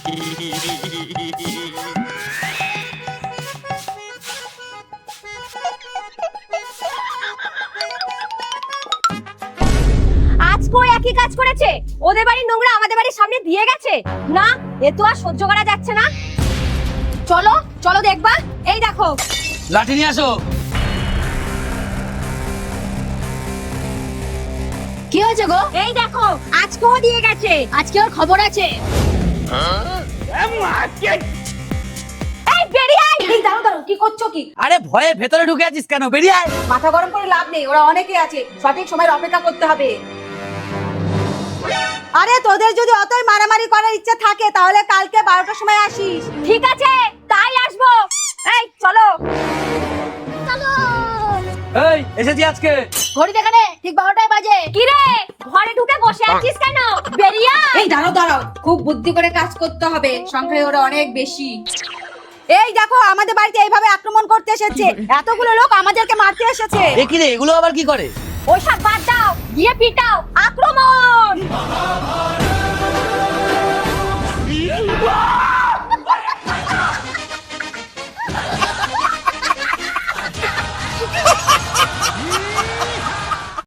আজকেও একই কাজ করেছে, ওদের বাড়ির নোংরা আমাদের বাড়ির সামনে দিয়ে গেছে। না, এ তো আর সহ্য করা যাচ্ছে না। চলো চলো দেখবা, এই দেখো। লাঠি নিয়ে আসো। কি হয়েছে গো? এই দেখো, আজকেও দিয়ে গেছে। আজকে ওর খবর আছে। এই বেরিয়ে আয়। এই দাঁড়াও দাঁড়াও, কি করছো কি? আরে ভয়ে ভেতরে ঢুকে আছিস কেন? বেরিয়ে আয়। মাথা গরম করে লাভ নেই, ওরা অনেকে আছে, সঠিক সময়ের অপেক্ষা করতে হবে। আরে তোদের যদি অতই মারামারি করার ইচ্ছা থাকে তাহলে কালকে 12টার সময় আসিস। ঠিক আছে, তাই আসবো। এই চলো চলো। এই এসেছি আজকে। ঘড়ি দেখানে ঠিক 12টায় বাজে। কি রে, ঘরে ঢুকে বসে আছিস কেন? বেরিয়ে আয়। এই দাঁড়াও দাঁড়াও, খুব বুদ্ধি করে কাজ করতে হবে, সংখ্যায় ওরা অনেক বেশি। এই দেখো, আমাদের বাড়িতে এইভাবে আক্রমণ করতে এসেছে। এতগুলো লোক আমাদেরকে মারতে এসেছে। এ কি রে, এগুলো আবার কি করে? ওইসব বাদ দাও, গিয়ে পিটাও। আক্রমণ!